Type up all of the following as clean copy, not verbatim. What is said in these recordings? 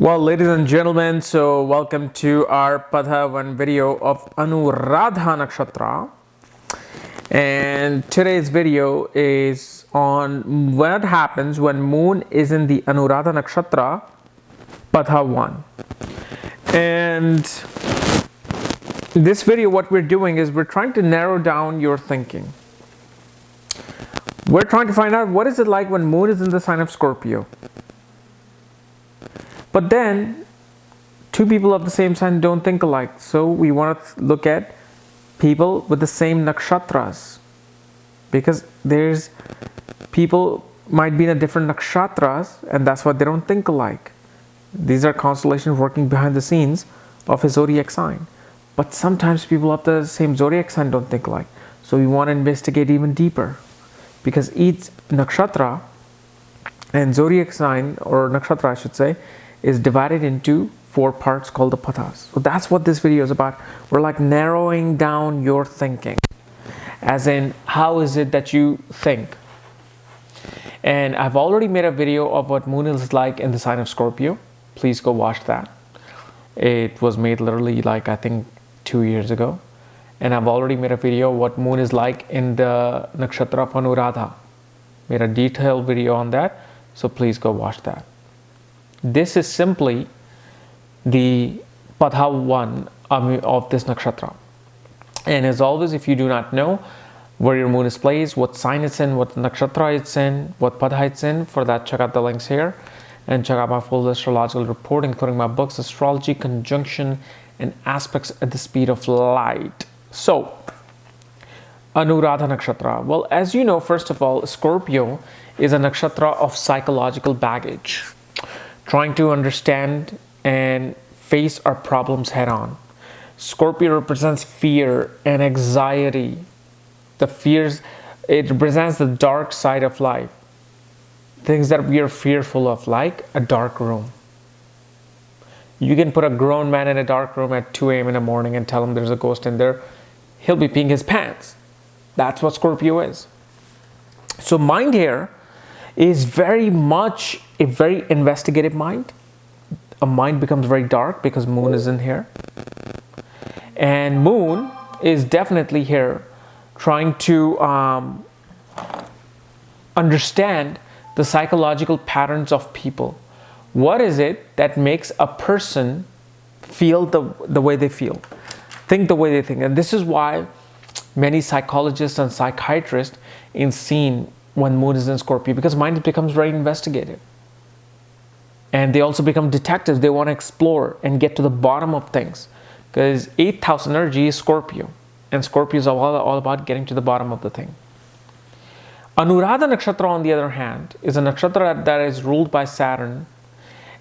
Well, ladies and gentlemen, so welcome to our Padha 1 video of Anuradha nakshatra. And today's video is on what happens when moon is in the Anuradha nakshatra Padha 1. And this video, what we're doing is we're trying to narrow down your thinking. We're trying to find out what is it like when moon is in the sign of Scorpio. But then, two people of the same sign don't think alike. So we want to look at people with the same nakshatras. Because there's people might be in a different nakshatras, and that's why they don't think alike. These are constellations working behind the scenes of a zodiac sign. But sometimes people of the same zodiac sign don't think alike. So we want to investigate even deeper. Because each nakshatra and zodiac sign, or nakshatra I should say, is divided into 4 parts called the pathas. So that's what this video is about. We're like narrowing down your thinking. As in, how is it that you think? And I've already made a video of what moon is like in the sign of Scorpio. Please go watch that. It was made literally like I think 2 years ago. And I've already made a video of what moon is like in the nakshatra of Anuradha. Made a detailed video on that. So please go watch that. This is simply the Padha 1 of this nakshatra. And as always, if you do not know where your moon is placed, what sign it's in, what nakshatra it's in, what Padha it's in, for that check out the links here. And check out my full astrological report, including my books, Astrology, Conjunction, and Aspects at the Speed of Light. So, Anuradha nakshatra. Well, as you know, first of all, Scorpio is a nakshatra of psychological baggage. Trying to understand and face our problems head on. Scorpio represents fear and anxiety. The fears, it represents the dark side of life. Things that we are fearful of, like a dark room. You can put a grown man in a dark room at 2 a.m. in the morning and tell him there's a ghost in there. He'll be peeing his pants. That's what Scorpio is. So mind here is very much a very investigative mind. A mind becomes very dark because moon is in here. And moon is definitely here trying to understand the psychological patterns of people. What is it that makes a person feel the way they feel? Think the way they think. And this is why many psychologists and psychiatrists is seen when moon is in Scorpio, because mind becomes very investigative. And they also become detectives. They want to explore and get to the bottom of things. Because 8th house energy is Scorpio. And Scorpio is all about getting to the bottom of the thing. Anuradha nakshatra, on the other hand, is a nakshatra that is ruled by Saturn.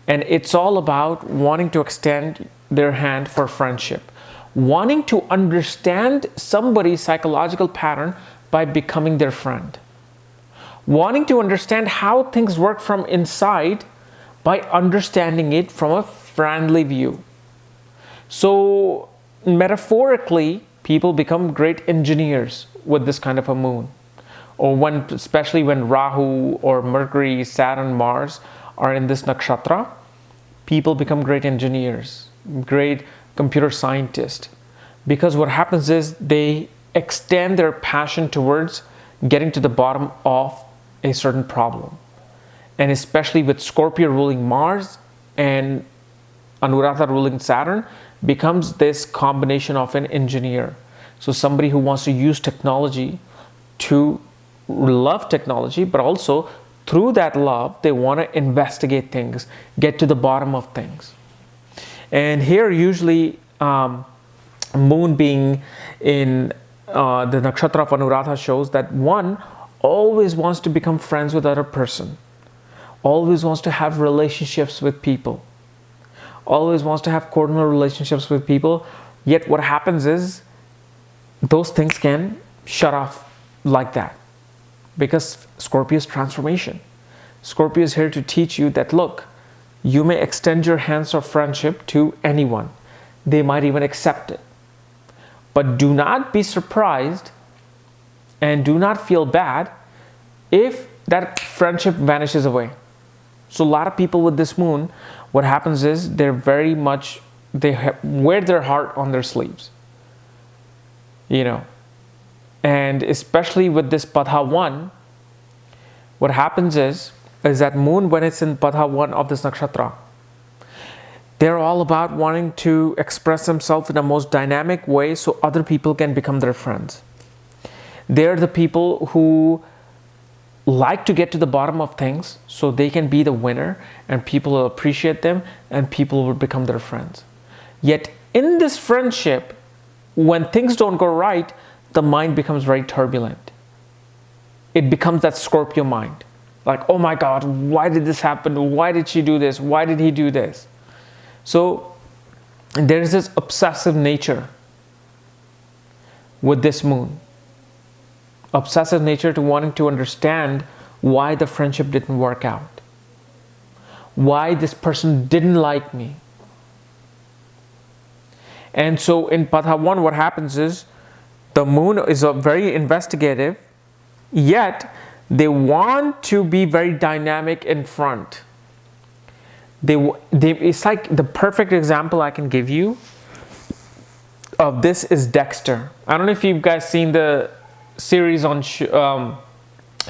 And it's all about wanting to extend their hand for friendship. Wanting to understand somebody's psychological pattern by becoming their friend. Wanting to understand how things work from inside by understanding it from a friendly view. So metaphorically, people become great engineers with this kind of a moon. Or especially when Rahu or Mercury, Saturn, Mars are in this nakshatra, people become great engineers, great computer scientists. Because what happens is they extend their passion towards getting to the bottom of a certain problem. And especially with Scorpio ruling Mars and Anuradha ruling Saturn, becomes this combination of an engineer. So somebody who wants to use technology to love technology, but also through that love, they want to investigate things, get to the bottom of things. And here usually moon being in the nakshatra of Anuradha shows that one always wants to become friends with other person. Always wants to have relationships with people. Always wants to have cordial relationships with people. Yet what happens is those things can shut off like that. Because Scorpio is transformation. Scorpio is here to teach you that, look, you may extend your hands of friendship to anyone. They might even accept it. But do not be surprised and do not feel bad if that friendship vanishes away. So a lot of people with this moon what happens is they're very much, wear their heart on their sleeves, you know. And especially with this Padha 1, what happens is that moon, when it's in Padha 1 of this nakshatra, they're all about wanting to express themselves in the most dynamic way so other people can become their friends. They're the people who like to get to the bottom of things so they can be the winner and people will appreciate them and people will become their friends. Yet in this friendship, when things don't go right, the mind becomes very turbulent. It becomes that Scorpio mind. Like, oh my God, why did this happen? Why did she do this? Why did he do this? So there is this obsessive nature with this moon. Obsessive nature to wanting to understand why the friendship didn't work out. Why this person didn't like me. And so in Padha 1, what happens is the moon is very investigative, yet they want to be very dynamic in front. It's like the perfect example I can give you of this is Dexter. I don't know if you guys seen the series on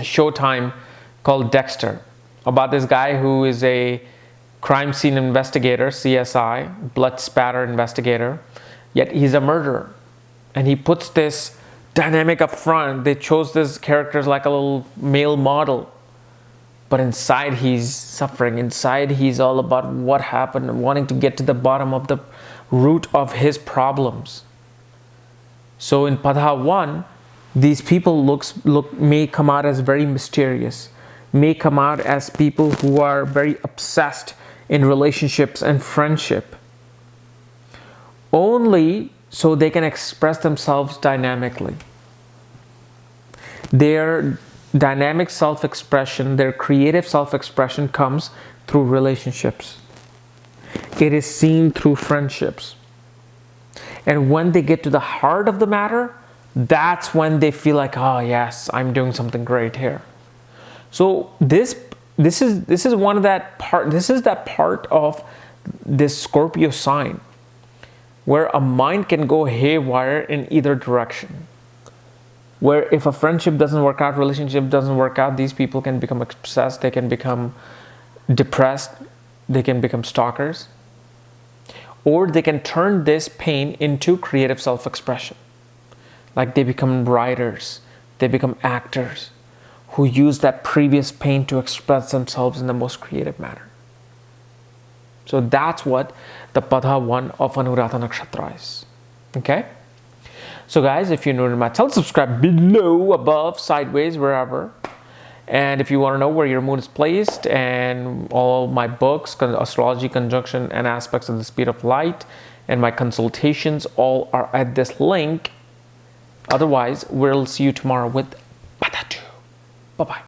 Showtime called Dexter, about this guy who is a crime scene investigator, CSI, blood spatter investigator, yet he's a murderer. And he puts this dynamic up front. They chose this character as like a little male model. But inside he's suffering. Inside he's all about what happened and wanting to get to the bottom of the root of his problems. So in Padha 1, these people may come out as very mysterious, may come out as people who are very obsessed in relationships and friendship, only so they can express themselves dynamically. Their dynamic self-expression, their creative self-expression comes through relationships. It is seen through friendships. And when they get to the heart of the matter, that's when they feel like, oh yes, I'm doing something great here. So this is one of that part. This is that part of this Scorpio sign where a mind can go haywire in either direction. Where if a friendship doesn't work out, relationship doesn't work out, these people can become obsessed, they can become depressed, they can become stalkers. Or they can turn this pain into creative self-expression. Like they become writers, they become actors who use that previous pain to express themselves in the most creative manner. So that's what the Padha 1 of Anuradha Nakshatra is. Okay? So guys, if you're new to my channel, subscribe below, above, sideways, wherever. And if you want to know where your moon is placed and all my books, astrology, conjunction, and aspects of the speed of light, and my consultations, all are at this link. Otherwise, we'll see you tomorrow with Padha 2. Bye-bye.